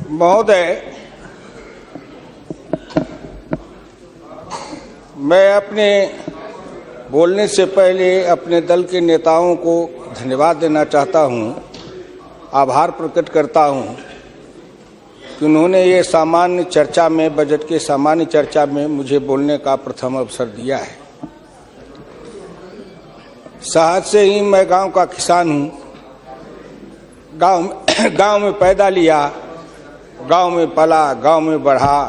महोदय, मैं अपने बोलने से पहले अपने दल के नेताओं को धन्यवाद देना चाहता हूं, आभार प्रकट करता हूं कि उन्होंने ये सामान्य चर्चा में, बजट के सामान्य चर्चा में मुझे बोलने का प्रथम अवसर दिया है। सहज से ही मैं गांव का किसान हूं, गांव में पैदा लिया, गांव में पला, गांव में बढ़ा।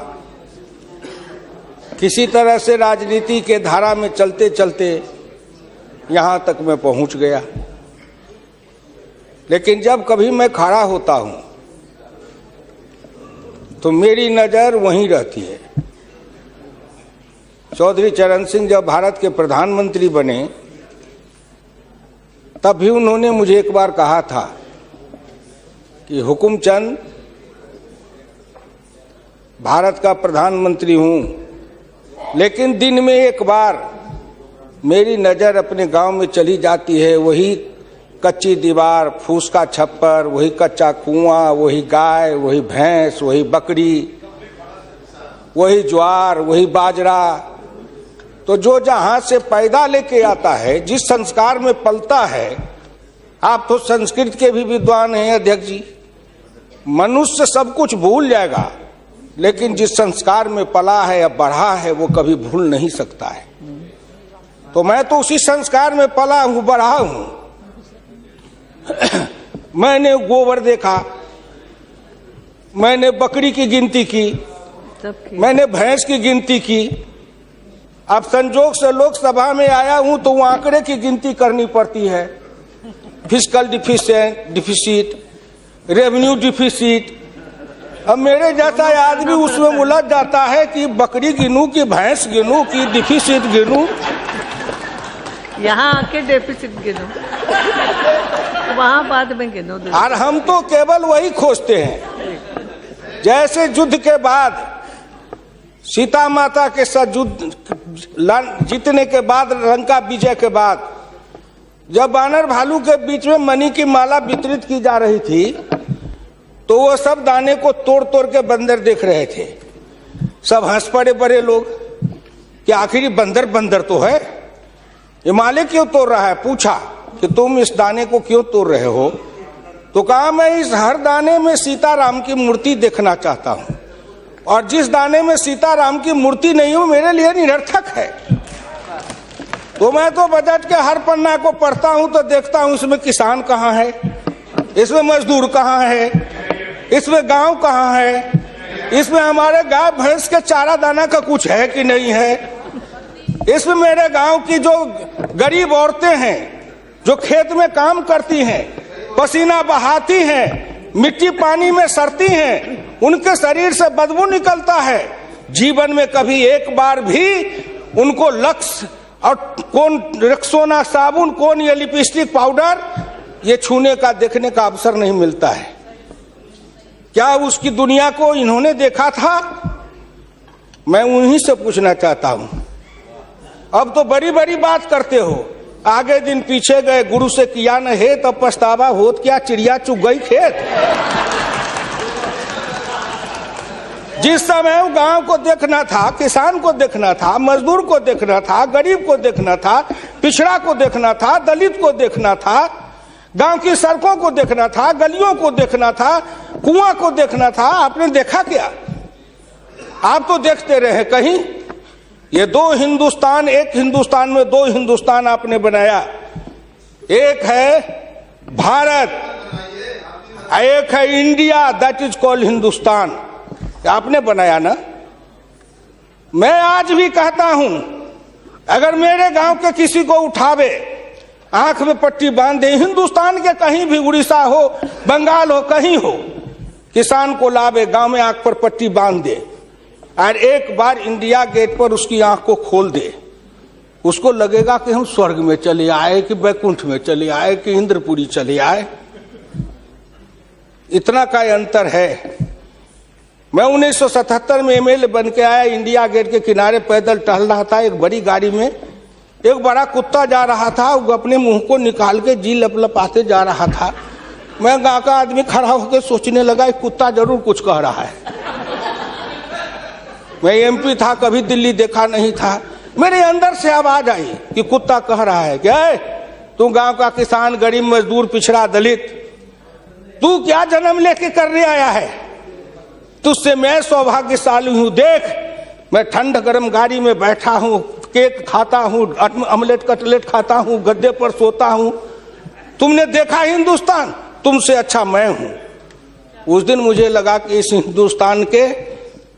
किसी तरह से राजनीति के धारा में चलते चलते यहाँ तक मैं पहुँच गया। लेकिन जब कभी मैं खड़ा होता हूँ तो मेरी नज़र वहीं रहती है। चौधरी चरण सिंह जब भारत के प्रधानमंत्री बने तब भी उन्होंने मुझे एक बार कहा था कि हुकुमचंद, भारत का प्रधानमंत्री हूं, लेकिन दिन में एक बार मेरी नज़र अपने गांव में चली जाती है। वही कच्ची दीवार, फूस का छप्पर, वही कच्चा कुआं, वही गाय, वही भैंस, वही बकरी, वही ज्वार, वही बाजरा। तो जो जहां से पैदा लेके आता है, जिस संस्कार में पलता है, आप तो संस्कृत के भी विद्वान हैं अध्यक्ष जी, मनुष्य सब कुछ भूल जाएगा, लेकिन जिस संस्कार में पला है या बढ़ा है वो कभी भूल नहीं सकता है। तो मैं तो उसी संस्कार में पला हूं, बढ़ा हूं। मैंने गोबर देखा, मैंने बकरी की गिनती की, मैंने भैंस की गिनती की। अब संजोग से लोकसभा में आया हूं तो वो आंकड़े की गिनती करनी पड़ती है। Fiscal deficit, revenue deficit. अब मेरे जैसा आदमी उसमें उलझ जाता है कि बकरी गिनूं कि भैंस गिनूं कि डिफिसिट गिनूं। यहाँ आके डेफिसिट गिनो, वहाँ बाद में गिनो। और हम तो केवल वही खोजते हैं, जैसे युद्ध के बाद, सीता माता के साथ युद्ध जीतने के बाद, लंका विजय के बाद, जब बानर भालू के बीच में मणि की माला वितरित की जा रही थी तो वो सब दाने को तोड़ तोड़ के बंदर देख रहे थे। सब हंस पड़े बड़े लोग कि आखिर बंदर बंदर तो है, ये माले क्यों तोड़ रहा है। पूछा कि तुम इस दाने को क्यों तोड़ रहे हो? तो कहा मैं इस हर दाने में सीताराम की मूर्ति देखना चाहता हूं, और जिस दाने में सीताराम की मूर्ति नहीं हो मेरे लिए निरर्थक है। तो मैं तो बजट के हर पन्ना को पढ़ता हूं तो देखता हूं इसमें किसान कहाँ है, इसमें मजदूर कहाँ है, इसमें गांव कहाँ है, इसमें हमारे गाय भैंस के चारा दाना का कुछ है कि नहीं है, इसमें मेरे गांव की जो गरीब औरतें हैं जो खेत में काम करती हैं, पसीना बहाती हैं, मिट्टी पानी में सड़ती हैं, उनके शरीर से बदबू निकलता है। जीवन में कभी एक बार भी उनको लक्स और कौन रेक्सोना साबुन, कौन ये लिपस्टिक पाउडर, ये छूने का, देखने का अवसर नहीं मिलता है। क्या उसकी दुनिया को इन्होंने देखा था? मैं उन्हीं से पूछना चाहता हूं। अब तो बड़ी बड़ी बात करते हो, आगे दिन पीछे गए, गुरु से किया न है तब पछतावा होत क्या, चिड़िया चुग गई खेत। जिस समय गांव को देखना था, किसान को देखना था, मजदूर को देखना था, गरीब को देखना था, पिछड़ा को देखना था, दलित को देखना था, गांव की सड़कों को देखना था, गलियों को देखना था, कुआं को देखना था, आपने देखा क्या? आप तो देखते रहे कहीं। ये दो हिंदुस्तान, एक हिंदुस्तान में दो हिंदुस्तान आपने बनाया। एक है भारत, एक है India, that is called Hindustan. आपने बनाया ना। मैं आज भी कहता हूं, अगर मेरे गांव के किसी को उठावे, आंख में पट्टी बांध दे, हिंदुस्तान के कहीं भी, उड़ीसा हो, बंगाल हो, कहीं हो, किसान को लावे, गांव में आंख पर पट्टी बांध दे और एक बार इंडिया गेट पर उसकी आंख को खोल दे, उसको लगेगा कि हम स्वर्ग में चले आए, कि बैकुंठ में चले आए, कि इंद्रपुरी चले आए। इतना का अंतर है। मैं 1977 में एमएलए बन के आया, इंडिया गेट के किनारे पैदल टहल रहा था, एक बड़ी गाड़ी में एक बड़ा कुत्ता जा रहा था, वो अपने मुंह को निकाल के जी लपलपाते जा रहा था। मैं गांव का आदमी खड़ा होकर सोचने लगा कुत्ता जरूर कुछ कह रहा है। मैं एमपी था, कभी दिल्ली देखा नहीं था। मेरे अंदर से आवाज आई कि कुत्ता कह रहा है क्या है, तू गांव का किसान, गरीब, मजदूर, पिछड़ा, दलित, तू क्या जन्म लेके करने आया है? तुझसे मैं सौभाग्यशाली हूं। देख, मैं ठंड गर्म गाड़ी में बैठा हूं, केक खाता हूं, ऑमलेट कटलेट खाता हूं, गद्दे पर सोता हूं। तुमने देखा हिंदुस्तान, तुमसे अच्छा मैं हूं। उस दिन मुझे लगा कि इस हिंदुस्तान के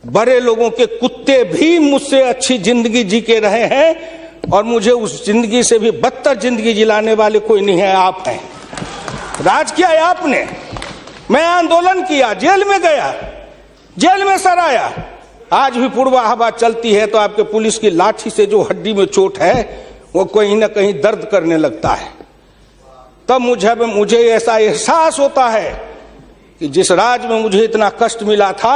बड़े लोगों के कुत्ते भी मुझसे अच्छी जिंदगी जी के रहे हैं, और मुझे उस जिंदगी से भी बदतर जिंदगी जिलाने वाले कोई नहीं है, आप हैं। राज किया है आपने। मैं आंदोलन किया, जेल में गया, जेल में सर आया। आज भी पूर्वा हवा चलती है तो आपके पुलिस की लाठी से जो हड्डी में चोट है वो कहीं ना कहीं दर्द करने लगता है। तब मुझे ऐसा एहसास होता है कि जिस राज में मुझे इतना कष्ट मिला था,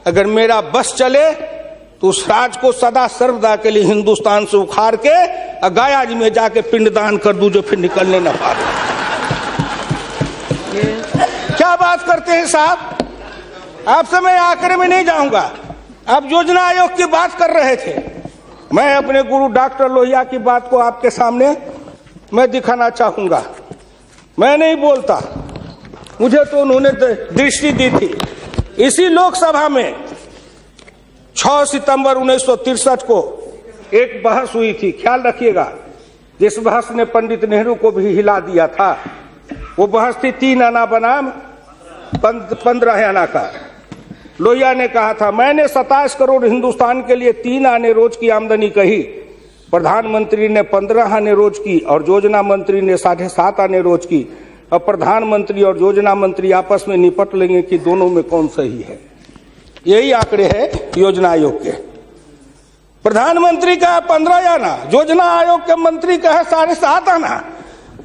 अगर मेरा बस चले तो उस राज को सदा सर्वदा के लिए हिंदुस्तान से उखाड़ के गया जी में जाके पिंडदान कर दूं, जो फिर निकलने न पाए। क्या बात करते हैं साहब? आपसे मैं आंकड़े में नहीं जाऊंगा। आप योजना आयोग की बात कर रहे थे। मैं अपने गुरु डॉक्टर लोहिया की बात को आपके सामने मैं दिखाना चाहूंगा। मैं नहीं बोलता, मुझे तो उन्होंने दृष्टि दी थी। इसी लोकसभा में 6 सितंबर 1963 को एक बहस हुई थी, ख्याल रखिएगा, जिस बहस ने पंडित नेहरू को भी हिला दिया था। वो बहस थी 3 आना बनाम 15 आना का। लोहिया ने कहा था, मैंने 27 करोड़ हिंदुस्तान के लिए 3 आने रोज की आमदनी कही, प्रधानमंत्री ने 15 आने रोज की और योजना मंत्री ने 7.5 आने रोज की। अब प्रधानमंत्री और योजना मंत्री आपस में निपट लेंगे कि दोनों में कौन सही है। यही आंकड़े हैं योजना आयोग के। प्रधानमंत्री का 15 आना, योजना आयोग के मंत्री का है 7.5 आना।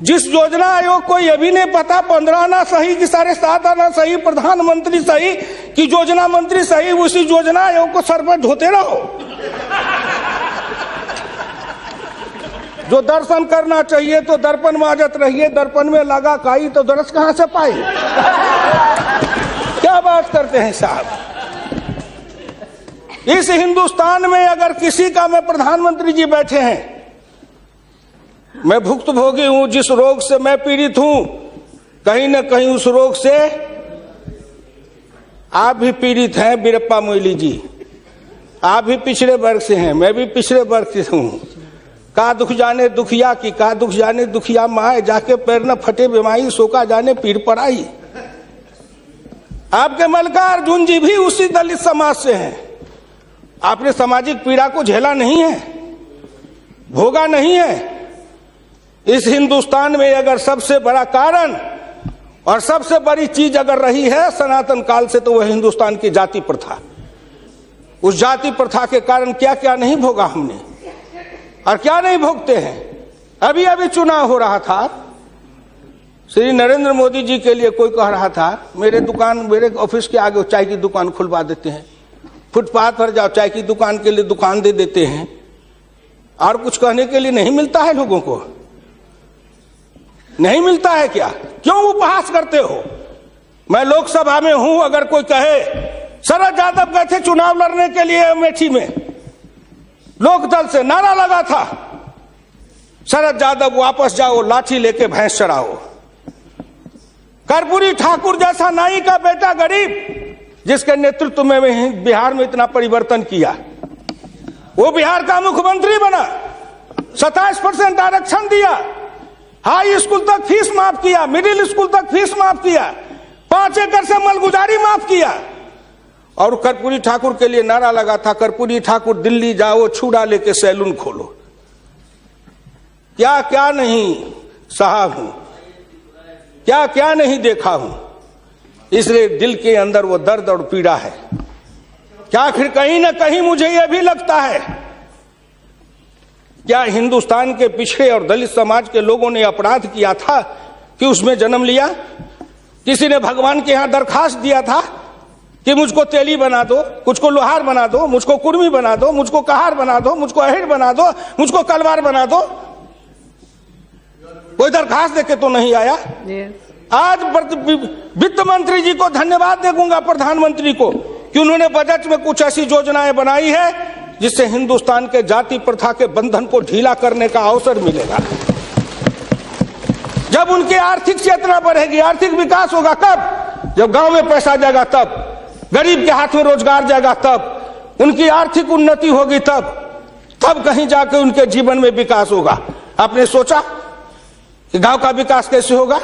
जिस योजना आयोग को यह भी नहीं पता 15 आना सही कि 7.5 आना सही, प्रधानमंत्री सही कि योजना मंत्री सही, उसी योजना आयोग को सर पर ढोते रहो। जो दर्शन करना चाहिए तो दर्पण माजत रहिए, दर्पण में लगा काई तो दर्श कहां से पाई। क्या बात करते हैं साहब? इस हिंदुस्तान में अगर किसी का, मैं प्रधानमंत्री जी बैठे हैं, मैं भुक्तभोगी हूं, जिस रोग से मैं पीड़ित हूं, कहीं न कहीं उस रोग से आप भी पीड़ित हैं। वीरप्पा मोइली जी, आप भी पिछड़े वर्ग से हैं, मैं भी पिछड़े वर्ग से हूं। का दुख जाने दुखिया की, का दुख जाने दुखिया माए, जाके पैर न फटे बीमारी, सोका जाने पीड़ पड़ाई। आपके मल्लिका अर्जुन जी भी उसी दलित समाज से हैं। आपने सामाजिक पीड़ा को झेला नहीं है, भोगा नहीं है। इस हिंदुस्तान में अगर सबसे बड़ा कारण और सबसे बड़ी चीज अगर रही है सनातन काल से, तो वह हिंदुस्तान की जाति प्रथा। उस जाति प्रथा के कारण क्या क्या नहीं भोगा हमने, और क्या नहीं भोगते हैं। अभी अभी चुनाव हो रहा था, श्री नरेंद्र मोदी जी के लिए कोई कह रहा था, मेरे ऑफिस के आगे चाय की दुकान खुलवा देते हैं, फुटपाथ पर जाओ चाय की दुकान के लिए दुकान दे देते हैं। और कुछ कहने के लिए नहीं मिलता है लोगों को? नहीं मिलता है क्या? क्यों उपहास करते हो? मैं लोकसभा में हूं, अगर कोई कहे शरद यादव गए थे चुनाव लड़ने के लिए अमेठी में, लोकदल से नारा लगा था, शरद यादव वापस जाओ, लाठी लेके भैंस चराओ। कर्पूरी ठाकुर जैसा नाई का बेटा गरीब, जिसके नेतृत्व में बिहार में इतना परिवर्तन किया, वो बिहार का मुख्यमंत्री बना, 27% आरक्षण दिया, हाई स्कूल तक फीस माफ किया, मिडिल स्कूल तक फीस माफ किया, 5 एकड़ से मलगुजारी माफ किया। और कर्पूरी ठाकुर के लिए नारा लगा था, कर्पूरी ठाकुर दिल्ली जाओ, छुड़ा लेके सैलून खोलो। क्या क्या नहीं सहा हूं, क्या क्या नहीं देखा हूं, इसलिए दिल के अंदर वो दर्द और पीड़ा है। क्या फिर कहीं ना कहीं मुझे यह भी लगता है, क्या हिंदुस्तान के पिछड़े और दलित समाज के लोगों ने अपराध किया था कि उसमें जन्म लिया? किसी ने भगवान के यहां दरखास्त दिया था कि मुझको तेली बना दो, मुझको लोहार बना दो, मुझको कुर्मी बना दो, मुझको कहार बना दो, मुझको अहिर बना दो, मुझको कलवार बना दो? कोई दरखास्त देके तो नहीं आया। आज वित्त मंत्री जी को धन्यवाद दूंगा, प्रधानमंत्री को, कि उन्होंने बजट में कुछ ऐसी योजनाएं बनाई है जिससे हिंदुस्तान के जाति प्रथा के बंधन को ढीला करने का अवसर मिलेगा। जब उनकी आर्थिक चेतना बढ़ेगी, आर्थिक विकास होगा कब? जब गांव में पैसा जाएगा तब, गरीब के हाथ में रोजगार जाएगा तब, उनकी आर्थिक उन्नति होगी तब कहीं जाके उनके जीवन में विकास होगा। आपने सोचा कि गांव का विकास कैसे होगा?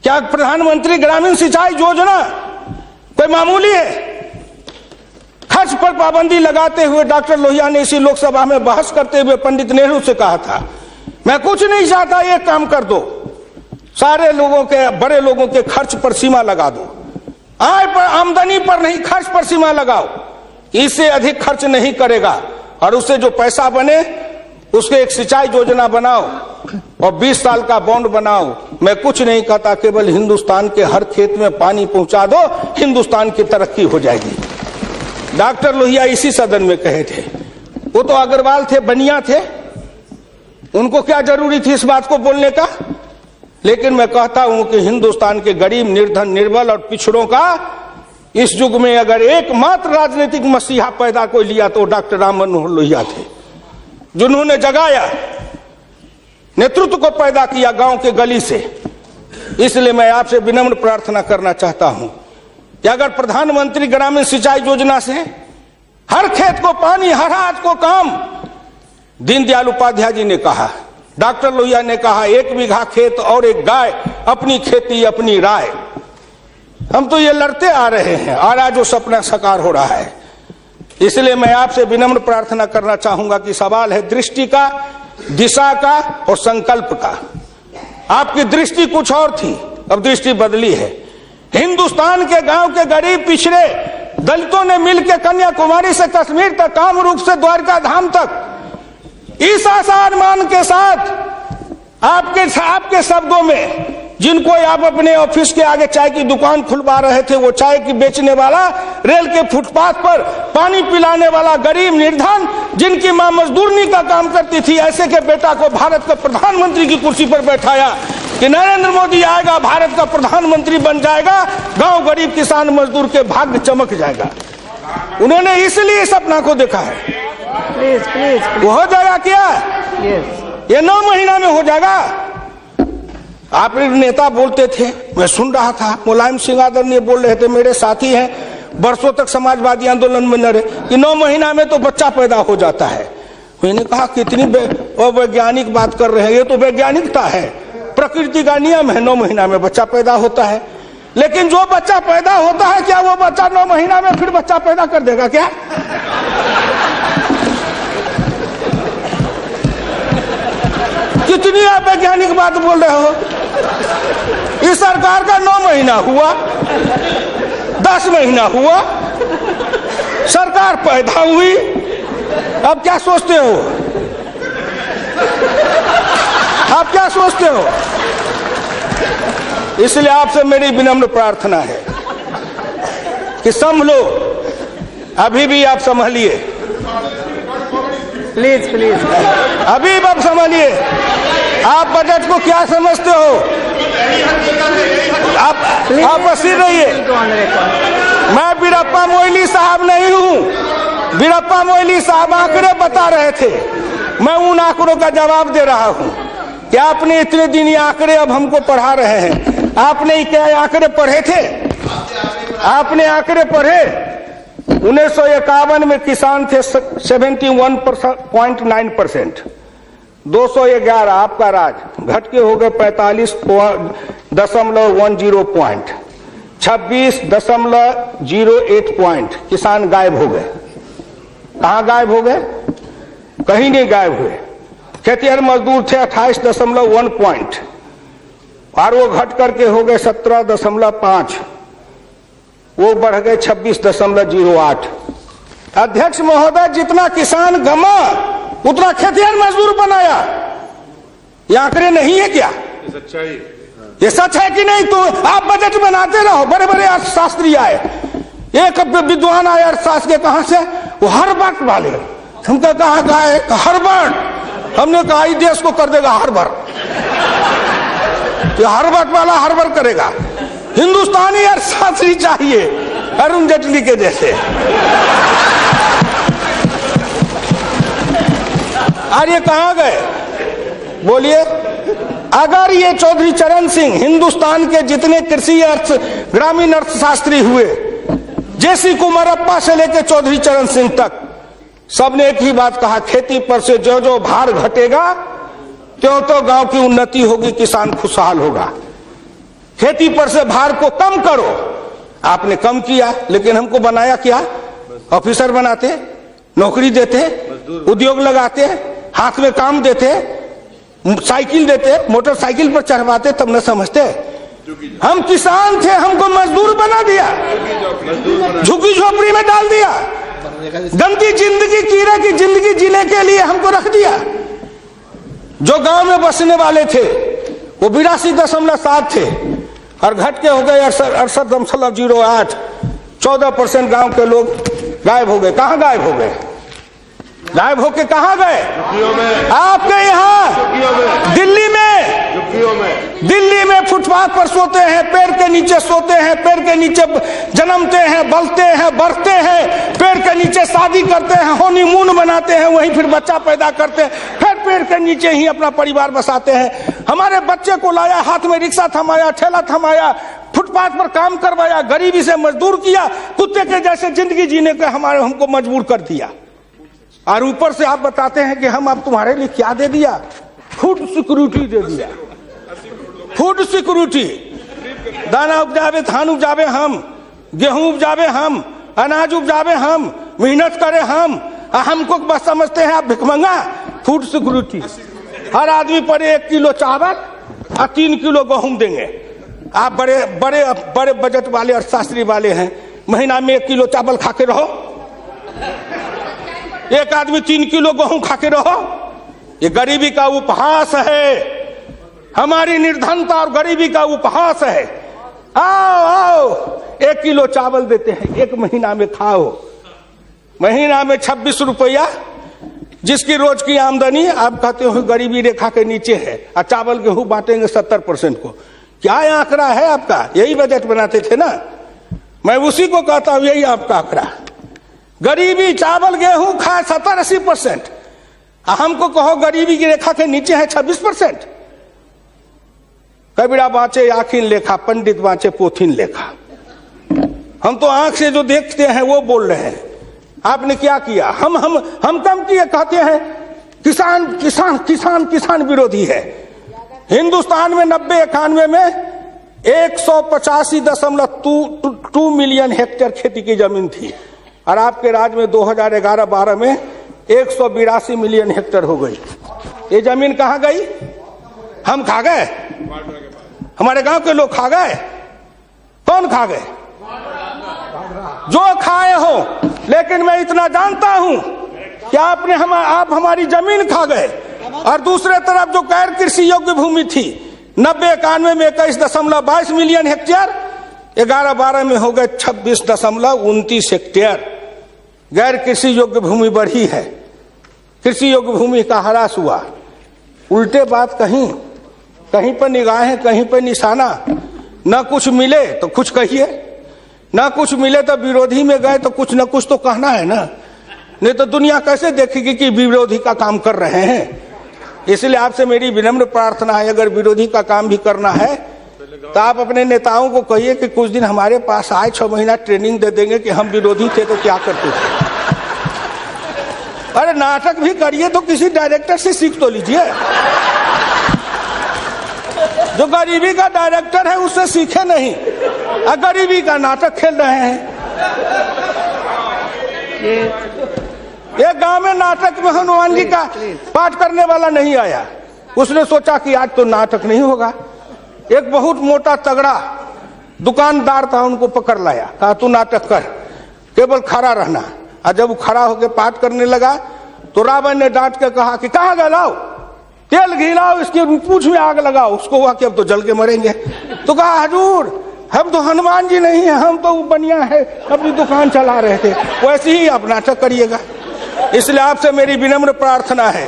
क्या प्रधानमंत्री ग्रामीण सिंचाई योजना कोई मामूली है? खर्च पर पाबंदी लगाते हुए डॉक्टर लोहिया ने इसी लोकसभा में बहस करते हुए पंडित नेहरू से कहा था, मैं कुछ नहीं चाहता, एक काम कर दो, सारे लोगों के, बड़े लोगों के खर्च पर सीमा लगा दो, आय पर, आमदनी पर नहीं, खर्च पर सीमा लगाओ, इससे अधिक खर्च नहीं करेगा, और उससे जो पैसा बने उसके एक सिंचाई योजना बनाओ और 20 साल का बॉन्ड बनाओ। मैं कुछ नहीं कहता, केवल हिंदुस्तान के हर खेत में पानी पहुंचा दो, हिंदुस्तान की तरक्की हो जाएगी। डॉक्टर लोहिया इसी सदन में कहे थे। वो तो अग्रवाल थे, बनिया थे, उनको क्या जरूरी थी इस बात को बोलने का? लेकिन मैं कहता हूं कि हिंदुस्तान के गरीब, निर्धन, निर्बल और पिछड़ों का इस युग में अगर एकमात्र राजनीतिक मसीहा पैदा कोई लिया तो डॉक्टर राम मनोहर लोहिया थे, जिन्होंने जगाया, नेतृत्व को पैदा किया गांव के गली से। इसलिए मैं आपसे विनम्र प्रार्थना करना चाहता हूं कि अगर प्रधानमंत्री ग्रामीण सिंचाई योजना से हर खेत को पानी, हर हाथ को काम, दीनदयाल उपाध्याय जी ने कहा, डॉक्टर लोहिया ने कहा, 1 बीघा खेत और 1 गाय, अपनी खेती अपनी राय। हम तो ये लड़ते आ रहे हैं और आज वो सपना साकार हो रहा है। इसलिए मैं आपसे विनम्र प्रार्थना करना चाहूंगा कि सवाल है दृष्टि का, दिशा का और संकल्प का। आपकी दृष्टि कुछ और थी, अब दृष्टि बदली है। हिंदुस्तान के गांव के गरीब, पिछड़े दलितों ने मिलकर कन्याकुमारी से कश्मीर तक, कामरूप से द्वारका धाम तक, इस आसान मान के साथ आपके शब्दों में, जिनको आप अपने ऑफिस के आगे चाय की दुकान खुलवा रहे थे, वो चाय की बेचने वाला, रेल के फुटपाथ पर पानी पिलाने वाला गरीब निर्धन, जिनकी मां मजदूरनी का काम करती थी, ऐसे के बेटा को भारत के प्रधानमंत्री की कुर्सी पर बैठाया कि नरेंद्र मोदी आएगा, भारत का प्रधानमंत्री बन जाएगा, गांव गरीब किसान मजदूर के भाग्य चमक जाएगा। उन्होंने इसलिए सपना को देखा है। प्लीज वो हो जाएगा क्या? ये 9 महीना में हो जाएगा। आप नेता बोलते थे, मैं सुन रहा था, मुलायम सिंह आदरणीय बोल रहे थे, मेरे साथी हैं, बरसों तक समाजवादी आंदोलन में लड़े, कि 9 महीना में तो बच्चा पैदा हो जाता है। मैंने कहा कितनी वैज्ञानिक बात कर रहे हैं, ये तो वैज्ञानिकता है, प्रकृति का नियम है, 9 महीना में बच्चा पैदा होता है। लेकिन जो बच्चा पैदा होता है, क्या वो बच्चा 9 महीना में फिर बच्चा पैदा कर देगा क्या? कितनी आप वैज्ञानिक बात बोल रहे हो? इस सरकार का 9 महीना हुआ, 10 महीना हुआ, सरकार पैदा हुई, अब क्या सोचते हो? आप क्या सोचते हो? इसलिए आपसे मेरी विनम्र प्रार्थना है कि संभलो, अभी भी आप संभलिए, प्लीज अभी आप संभालिए। आप बजट को क्या समझते हो? आप अस्थिर रहिए। मैं वीरप्पा मोइली साहब नहीं हूं। वीरप्पा मोइली साहब आंकड़े बता रहे थे, मैं उन आंकड़ों का जवाब दे रहा हूं कि आपने इतने दिन ये आंकड़े अब हमको पढ़ा रहे हैं। आपने क्या आंकड़े पढ़े थे? आपने आंकड़े पढ़े? 1951 में किसान थे 71.9%, 211 आपका राज, घट के हो गए 45.10 पॉइंट, 26.08 पॉइंट किसान गायब हो गए। कहां गायब हो गए? कहीं नहीं गायब हुए। खेतिहर मजदूर थे 28.1 पॉइंट, और वो घट करके हो गए 17.5, वो बढ़ गए 26.08। अध्यक्ष महोदय, जितना किसान गमा उतना खेतिहर मजदूर बनाया। ये आंकड़े नहीं है क्या? ये सच है कि नहीं? तो आप बजट बनाते रहो। बड़े बड़े अर्थशास्त्री आए, एक विद्वान आए अर्थशास्त्र के, कहां से? वो हार्वर्ड वाले। हमको कहा हार्वर्ड, हमने कहा इस देश को कर देगा हार्वर्ड। कि हर्बट वाला हर्बर करेगा। हिंदुस्तानी अर्थशास्त्री चाहिए अरुण जेटली के जैसे। और ये कहां गए बोलिए? अगर ये चौधरी चरण सिंह हिंदुस्तान के जितने कृषि ग्रामीण अर्थशास्त्री हुए, जेसी कुमारप्पा से लेकर चौधरी चरण सिंह तक, सबने एक ही बात कहा, खेती पर से जो जो भार घटेगा त्यों तो गांव की उन्नति होगी, किसान खुशहाल होगा। खेती पर से भार को कम करो। आपने कम किया, लेकिन हमको बनाया क्या? ऑफिसर बनाते, नौकरी देते, उद्योग लगाते, हाथ में काम देते, साइकिल देते, मोटरसाइकिल पर चढ़वाते, तब न समझते। हम किसान थे, हमको मजदूर बना दिया, झुग्गी झोपड़ी में डाल दिया, गंदी जिंदगी, कीड़े की जिंदगी जीने के लिए हमको रख दिया। जो गांव में बसने वाले थे वो 82.7 थे और घट के हो गए 68.08। 14% गांव के लोग गायब हो गए। कहां गायब हो गए? गायब होके कहां गए? आपके यहाँ दिल्ली में फुटपाथ पर सोते हैं, पेड़ के नीचे सोते हैं, पेड़ के नीचे जन्मते हैं, बलते हैं, बढ़ते हैं, पेड़ के नीचे शादी करते हैं, हनीमून मनाते हैं, वहीं फिर बच्चा पैदा करते हैं, फिर पेड़ के नीचे ही अपना परिवार बसाते हैं। हमारे बच्चे को लाया, हाथ में रिक्शा थमाया, ठेला थमाया, फुटपाथ पर काम करवाया, गरीबी से मजदूर किया, कुत्ते के जैसे जिंदगी जीने के हमको मजबूर कर दिया। और ऊपर से आप बताते हैं कि हम अब तुम्हारे लिए क्या दे दिया? फूड सिक्योरिटी दे दिया। फूड सिक्योरिटी, दाना उपजावे, धान उपजावे हम, गेहूं उपजावे हम, अनाज उपजावे हम, मेहनत करे हम, हमको बस समझते हैं आप भिखमंगा। फूड सिक्योरिटी, हर आदमी पर 1 किलो चावल और 3 किलो गेहूं देंगे। आप बड़े बड़े बड़े बजट वाले अर्थशास्त्री वाले हैं, महीना में 1 किलो चावल खा के रहो, एक आदमी 3 किलो गेहूं खा के रहो। ये गरीबी का उपहास है, हमारी निर्धनता और गरीबी का उपहास है। आओ आओ, 1 किलो चावल देते हैं, 1 महीना में खाओ। महीना में 26 रुपया, जिसकी रोज की आमदनी आप कहते हो गरीबी रेखा के नीचे है, और चावल गेहूं बांटेंगे 70% को। क्या आंकड़ा है आपका? यही बजट बनाते थे ना, मैं उसी को कहता हूं, यही आपका आंकड़ा। गरीबी, चावल गेहूं खाए 70-80%, हमको कहो गरीबी की रेखा के नीचे है 26%। कबीरा बाँचे आखिन लेखा, पंडित बाँचे पोथिन लेखा। हम तो आंख से जो देखते हैं वो बोल रहे हैं। आपने क्या किया? हम कम किए, कहते हैं किसान किसान किसान किसान विरोधी है। हिंदुस्तान में 90-91 में 185.2 मिलियन हेक्टेयर खेती की जमीन थी, और आपके राज में 2011-12 में 182 मिलियन हेक्टेयर हो गई। ये जमीन कहां गई? हम खा गए? हमारे गांव के लोग खा गए? कौन खा गए? जो खाए हो। लेकिन मैं इतना जानता हूं कि आप हमारी जमीन खा गए। और दूसरे तरफ जो गैर कृषि योग्य भूमि थी 90-91 में 21.22 मिलियन हेक्टेयर, 11-12 में हो गए 26.29 हेक्टेयर। गैर कृषि योग्य भूमि बढ़ी है, कृषि योग्य भूमि का ह्रास हुआ। उल्टे बात, कहीं पर निगाहें, कहीं पर निशाना। न कुछ मिले तो कुछ कहिए, न कुछ मिले तो विरोधी में गए तो कुछ न कुछ तो कहना है ना, नहीं तो दुनिया कैसे देखेगी कि विरोधी का काम कर रहे हैं। इसलिए आपसे मेरी विनम्र प्रार्थना है, अगर विरोधी का काम भी करना है तो आप अपने नेताओं को कहिए कि कुछ दिन हमारे पास आए, 6 महीना ट्रेनिंग दे देंगे कि हम विरोधी थे तो क्या करते थे। अरे नाटक भी करिए तो किसी डायरेक्टर से सीख तो लीजिए। जो गरीबी का डायरेक्टर है उससे सीखे नहीं, और गरीबी का नाटक खेल रहे हैं। ये गांव में नाटक में हनुमान जी का पाठ करने वाला नहीं आया, उसने सोचा कि आज तो नाटक नहीं होगा। एक बहुत मोटा तगड़ा दुकानदार था, उनको पकड़ लाया, कहा तू नाटक कर, केवल खड़ा रहना। और जब वो खड़ा होकर पाठ करने लगा तो रावण ने डांट के कहा कि कहाँ गए, लाओ तेल घी लाओ, इसके पूंछ में आग लगाओ। उसको हुआ कि अब तो जल के मरेंगे। तो कहा हजूर हम तो हनुमान जी नहीं है, हम तो बनिया है, अपनी दुकान चला रहे थे। वैसे ही आप नाटक करिएगा। इसलिए आपसे मेरी विनम्र प्रार्थना है,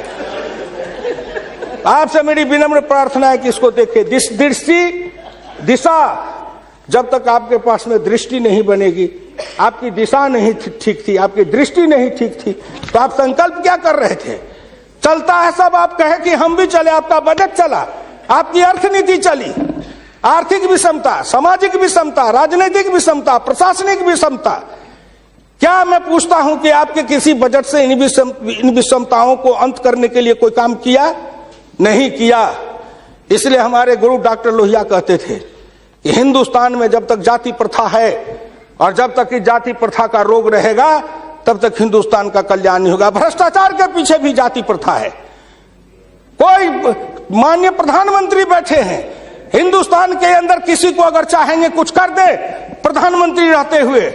आपसे मेरी विनम्र प्रार्थना है कि इसको देखें। दिशा, जब तक आपके पास में दृष्टि नहीं बनेगी, आपकी दिशा नहीं ठीक थी, आपकी दृष्टि नहीं ठीक थी, तो आप संकल्प क्या कर रहे थे? चलता है सब, आप कहे कि हम भी चले, आपका बजट चला, आपकी अर्थनीति चली, आर्थिक विषमता, सामाजिक विषमता, राजनीतिक विषमता, प्रशासनिक विषमता। क्या मैं पूछता हूं कि आपके किसी बजट से इन विषमताओं को अंत करने के लिए कोई काम किया? नहीं किया। इसलिए हमारे गुरु डॉक्टर लोहिया कहते थे कि हिंदुस्तान में जब तक जाति प्रथा है और जब तक इस जाति प्रथा का रोग रहेगा, तब तक हिंदुस्तान का कल्याण नहीं होगा। भ्रष्टाचार के पीछे भी जाति प्रथा है। कोई माननीय प्रधानमंत्री बैठे हैं, हिंदुस्तान के अंदर किसी को अगर चाहेंगे कुछ कर दे, प्रधानमंत्री रहते हुए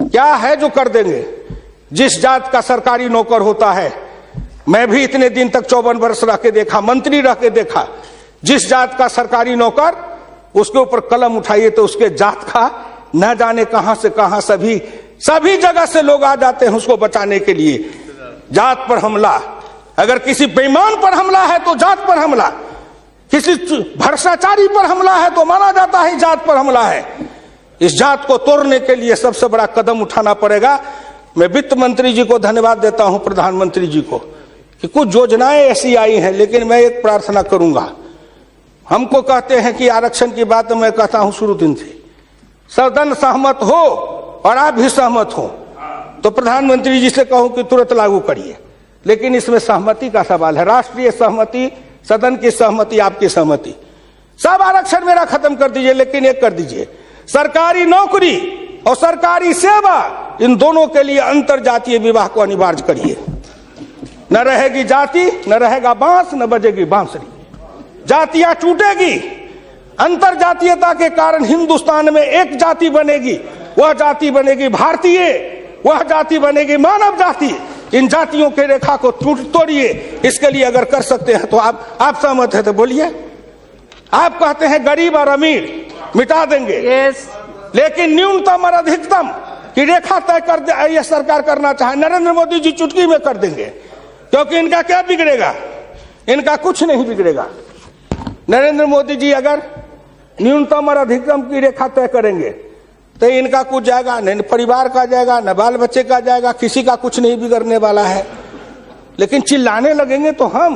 क्या है जो कर देंगे? जिस जात का सरकारी नौकर होता है, मैं भी इतने दिन तक 54 वर्ष रह के देखा, मंत्री रह के देखा, जिस जात का सरकारी नौकर, उसके ऊपर कलम उठाइए तो उसके जात का न जाने कहां से कहां सभी जगह से लोग आ जाते हैं उसको बचाने के लिए। जात पर हमला, अगर किसी बेईमान पर हमला है तो जात पर हमला, किसी भ्रष्टाचारी पर हमला है तो माना जाता है जात पर हमला है। इस जात को तोड़ने के लिए सबसे बड़ा कदम उठाना पड़ेगा। मैं वित्त मंत्री जी को धन्यवाद देता हूं, प्रधानमंत्री जी को, कि कुछ योजनाएं ऐसी आई हैं, लेकिन मैं एक प्रार्थना करूंगा। हमको कहते हैं कि आरक्षण की बात मैं कहता हूं शुरू दिन से, सदन सहमत हो और आप भी सहमत हो तो प्रधानमंत्री जी से कहूं कि तुरंत लागू करिए। लेकिन इसमें सहमति का सवाल है, राष्ट्रीय सहमति, सदन की सहमति, आपकी सहमति। सब आरक्षण मेरा खत्म कर दीजिए, लेकिन एक कर दीजिए, सरकारी नौकरी और सरकारी सेवा, इन दोनों के लिए अंतर जातीय विवाह को अनिवार्य करिए। न रहेगी जाति, न रहेगा बांस, न बजेगी बांसुरी। जातियां टूटेगी, अंतर जातीयता के कारण हिंदुस्तान में एक जाति बनेगी, वह जाति बनेगी भारतीय, वह जाति बनेगी मानव जाति। इन जातियों के रेखा को तोड़िए। इसके लिए अगर कर सकते हैं तो आप सहमत है तो बोलिए। आप कहते हैं गरीब और अमीर मिटा देंगे, लेकिन न्यूनतम और अधिकतम की रेखा तय कर दे, यह सरकार करना चाहे, नरेंद्र मोदी जी चुटकी में कर देंगे, क्योंकि इनका क्या बिगड़ेगा? इनका कुछ नहीं बिगड़ेगा। नरेंद्र मोदी जी अगर न्यूनतम और अधिकतम की रेखा तय करेंगे तो इनका कुछ जाएगा, न परिवार का जाएगा, न बाल बच्चे का जाएगा, किसी का कुछ नहीं बिगड़ने वाला है। लेकिन चिल्लाने लगेंगे तो हम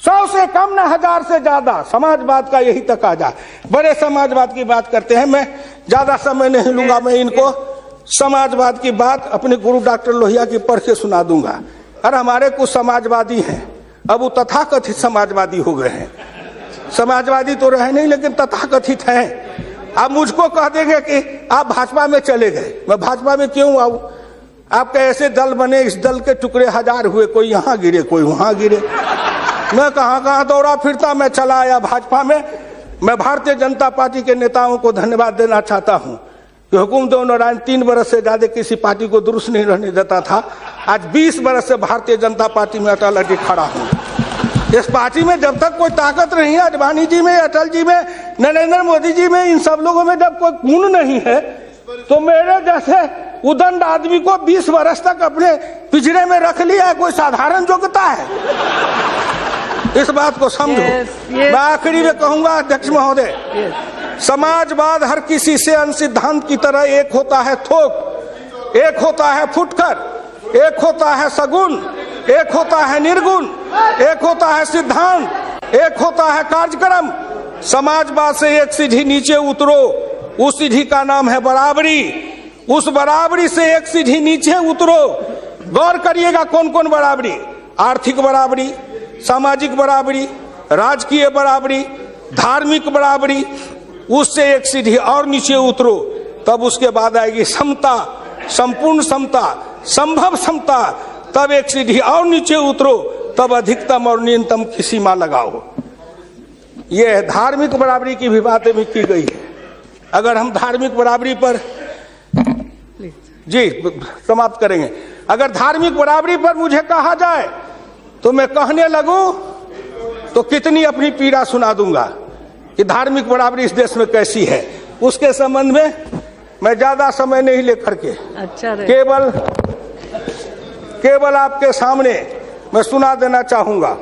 100 से कम, न 1000 से ज्यादा। समाजवाद का यही तकाजा, बड़े समाजवाद की बात करते हैं। मैं ज्यादा समय नहीं लूंगा, मैं इनको समाजवाद की बात अपने गुरु डॉक्टर लोहिया की पढ़ के सुना दूंगा। और हमारे कुछ समाजवादी हैं, अब वो तथाकथित समाजवादी हो गए हैं। समाजवादी तो रहे नहीं, लेकिन तथाकथित हैं। आप मुझको कह देंगे कि आप भाजपा में चले गए, मैं भाजपा में क्यों आऊं? आपके ऐसे दल बने, इस दल के टुकड़े 1000 हुए, कोई यहाँ गिरे, कोई वहां गिरे। मैं कहां दौड़ा फिरता, मैं चला आया भाजपा में। मैं भारतीय जनता पार्टी के नेताओं को धन्यवाद देना चाहता हूं कि हुकुमदेव नारायण 3 बरस से ज्यादा किसी पार्टी को दुरुस्त नहीं रहने देता था। आज 20 बरस से भारतीय जनता पार्टी में अटल अटक खड़ा हूं। इस पार्टी में जब तक कोई ताकत नहीं है, अडवाणी जी में, अटल जी में, नरेंद्र मोदी जी में, इन सब लोगों में जब कोई गुण नहीं है, तो मेरे जैसे उदंड आदमी को 20 वर्ष तक अपने पिंजरे में रख लिया, कोई साधारण योग्यता है? इस बात को समझो। मैं आखिरी में कहूंगा, अध्यक्ष महोदय, समाजवाद हर किसी से अन्य सिद्धांत की तरह एक होता है थोक, एक होता है फुटकर, एक होता है सगुण, एक होता है निर्गुण, एक होता है सिद्धांत, एक होता है कार्यक्रम। समाजवाद से एक सीढ़ी नीचे उतरो, उस सीढ़ी का नाम है बराबरी। उस बराबरी से एक सीढ़ी नीचे उतरो। गौर करिएगा कौन कौन बराबरी? आर्थिक बराबरी, सामाजिक बराबरी, राजकीय बराबरी, धार्मिक बराबरी। उससे एक सीढ़ी और नीचे उतरो, तब उसके बाद आएगी समता, संपूर्ण समता, संभव समता। तब एक सीढ़ी और नीचे उतरो, तब अधिकतम और न्यूनतम की सीमा लगाओ। यह धार्मिक बराबरी की भी बातें भी की गई है। अगर हम धार्मिक बराबरी पर जी समाप्त करेंगे, अगर धार्मिक बराबरी पर मुझे कहा जाए तो मैं कहने लगूं तो कितनी अपनी पीड़ा सुना दूंगा कि धार्मिक बराबरी इस देश में कैसी है। उसके संबंध में मैं ज्यादा समय नहीं लेकर के केवल आपके सामने मैं सुना देना चाहूंगा।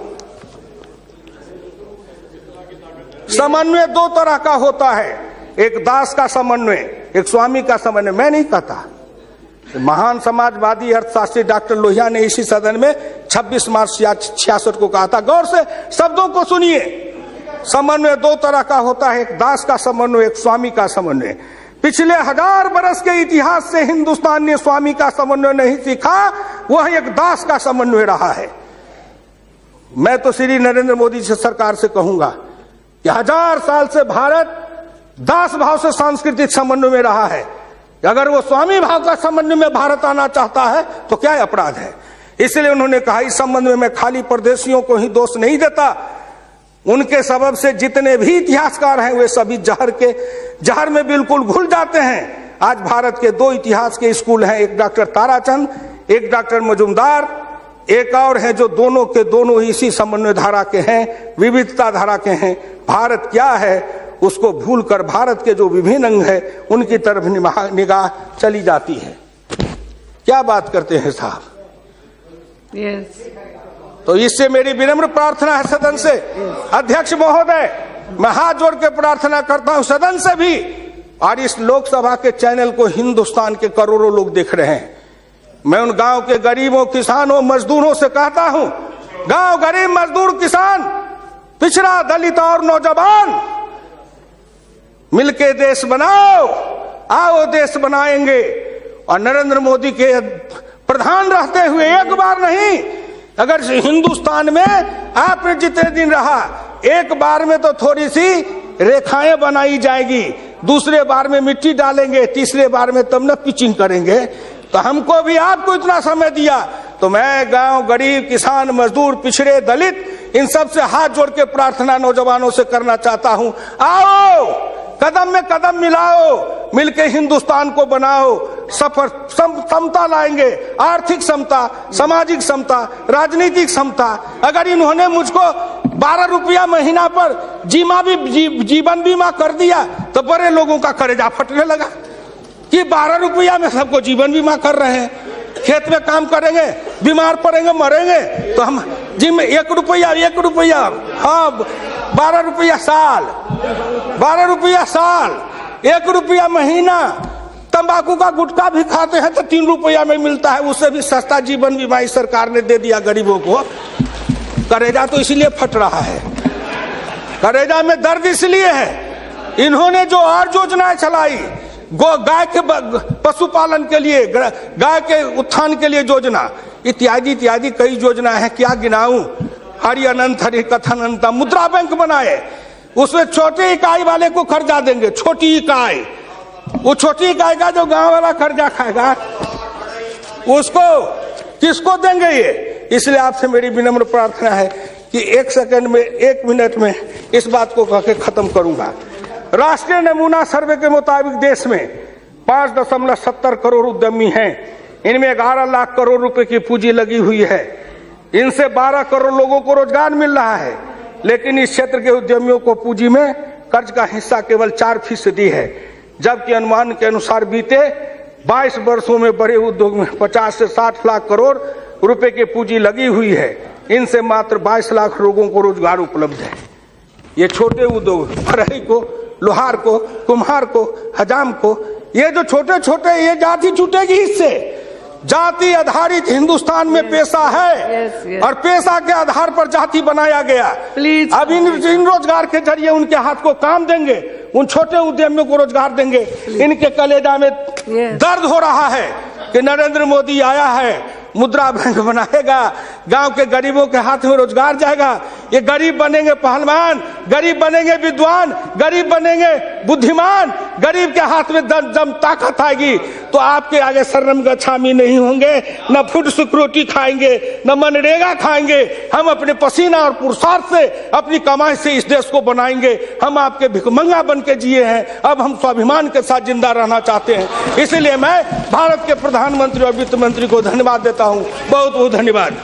समन्वय दो तरह का होता है, एक दास का समन्वय, एक स्वामी का समन्वय। मैं नहीं कहता, महान समाजवादी अर्थशास्त्री डॉक्टर लोहिया ने इसी सदन में 26 मार्च 66 को कहा था। गौर से शब्दों को सुनिए। समन्वय दो तरह का होता है, एक दास का समन्वय, एक स्वामी का समन्वय। पिछले 1000 बरस के इतिहास से हिंदुस्तान ने स्वामी का समन्वय नहीं सीखा, वह एक दास का समन्वय रहा है। मैं तो श्री नरेंद्र मोदी जी सरकार से कहूंगा कि 1000 साल से भारत दास भाव से सांस्कृतिक समन्वय में रहा है। अगर वो स्वामी भाव का समन्वय में भारत आना चाहता है तो क्या अपराध है। इसलिए उन्होंने कहा इस समन्वय में खाली परदेशियों को ही दोष नहीं देता, उनके सबब से जितने भी इतिहासकार हैं वे सभी जहर में बिल्कुल घुल जाते हैं। आज भारत के 2 इतिहास के स्कूल हैं, एक डॉक्टर ताराचंद, एक डॉक्टर मजुमदार, एक और है जो दोनों के दोनों इसी समन्वय धारा के हैं, विविधता धारा के हैं। भारत क्या है उसको भूलकर भारत के जो विभिन्न अंग है उनकी तरफ निगाह चली जाती है। क्या बात करते हैं साहब। तो इससे मेरी विनम्र प्रार्थना है सदन से, अध्यक्ष महोदय, मैं हाथ जोड़ के प्रार्थना करता हूं सदन से भी, और इस लोकसभा के चैनल को हिंदुस्तान के करोड़ों लोग देख रहे हैं। मैं उन गांव के गरीबों, किसानों, मजदूरों से कहता हूं, गांव गरीब, मजदूर, किसान, पिछड़ा, दलित और नौजवान, मिलके देश बनाओ, आओ देश बनाएंगे। और नरेंद्र मोदी के प्रधान रहते हुए एक बार नहीं, अगर हिंदुस्तान में आपने जितने दिन रहा, एक बार में तो थोड़ी सी रेखाएं बनाई जाएगी, दूसरे बार में मिट्टी डालेंगे, तीसरे बार में तब न पिचिंग करेंगे। तो हमको भी आपको इतना समय दिया, तो मैं गांव गरीब, किसान, मजदूर, पिछड़े, दलित, इन सब से हाथ जोड़ के प्रार्थना नौजवानों से करना चाहता हूं, आओ कदम में कदम मिलाओ, मिलके हिंदुस्तान को बनाओ, सफर समता लाएंगे, आर्थिक समता, सामाजिक समता, राजनीतिक समता। अगर इन्होंने मुझको 12 रुपया महीना पर जीवन बीमा कर दिया तो बड़े लोगों का कलेजा फटने लगा कि 12 रुपया में सबको जीवन बीमा कर रहे हैं। खेत में काम करेंगे, बीमार पड़ेंगे, मरेंगे, तो हम जिम 1 रुपया, हाँ 12 रुपया साल, 12 रुपया साल, 1 रुपया महीना। तंबाकू का गुटखा भी खाते हैं तो 3 रुपया में मिलता है, उससे भी सस्ता जीवन बीमा इस सरकार ने दे दिया गरीबों को। करेजा तो इसलिए फट रहा है, करेजा में दर्द इसलिए है, इन्होंने जो और योजनाएं चलाई, गाय के पशुपालन के लिए, गाय के उत्थान के लिए योजना, इत्यादि इत्यादि कई योजनाएं हैं, क्या गिनाऊं। हरि अनंत हरि कथन अनंत। मुद्रा बैंक बनाए, उसमें छोटे इकाई वाले को कर्जा देंगे, छोटी इकाई, वो छोटी इकाई का जो गांव वाला कर्जा खाएगा उसको किसको देंगे ये। इसलिए आपसे मेरी विनम्र प्रार्थना है कि 1 सेकंड में, 1 मिनट में इस बात को कह के खत्म करूंगा। राष्ट्रीय नमूना सर्वे के मुताबिक देश में 5.70 करोड़ उद्यमी हैं, इनमें 11 लाख करोड़ रुपए की पूंजी लगी हुई है, इनसे 12 करोड़ लोगों को रोजगार मिल रहा है। लेकिन इस क्षेत्र के उद्यमियों को पूंजी में कर्ज का हिस्सा केवल 4% है, जबकि अनुमान के अनुसार बीते 22 वर्षों में बड़े उद्योग में 50 से 60 लाख करोड़ रुपए की पूंजी लगी हुई है, इनसे मात्र 22 लाख लोगों को रोजगार उपलब्ध है। ये छोटे उद्योग, फरहई को, लोहार को, कुम्हार को, हजाम को, ये जो छोटे छोटे, ये जाति छूटेगी इससे। जाति आधारित हिंदुस्तान में पेशा है और पेशा के आधार पर जाति बनाया गया। अब इन रोजगार के जरिए उनके हाथ को काम देंगे, उन छोटे उद्यमियों को रोजगार देंगे। इनके कलेजा में दर्द हो रहा है कि नरेंद्र मोदी आया है, मुद्रा बैंक बनाएगा, गांव के गरीबों के हाथ में रोजगार जाएगा। ये गरीब बनेंगे पहलवान, गरीब बनेंगे विद्वान, गरीब बनेंगे बुद्धिमान, गरीब के हाथ में दम ताकत आएगी तो आपके आगे शरणम गच्छामी नहीं होंगे, न फूड सिक्योरिटी खाएंगे, न मनरेगा खाएंगे। हम अपने पसीना और पुरुषार्थ से, अपनी कमाई से इस देश को बनाएंगे। हम आपके भिखमंगा बन के जिए हैं, अब हम स्वाभिमान के साथ जिंदा रहना चाहते हैं। इसलिए मैं भारत के प्रधानमंत्री और वित्त मंत्री को धन्यवाद देता हूं। बहुत बहुत धन्यवाद।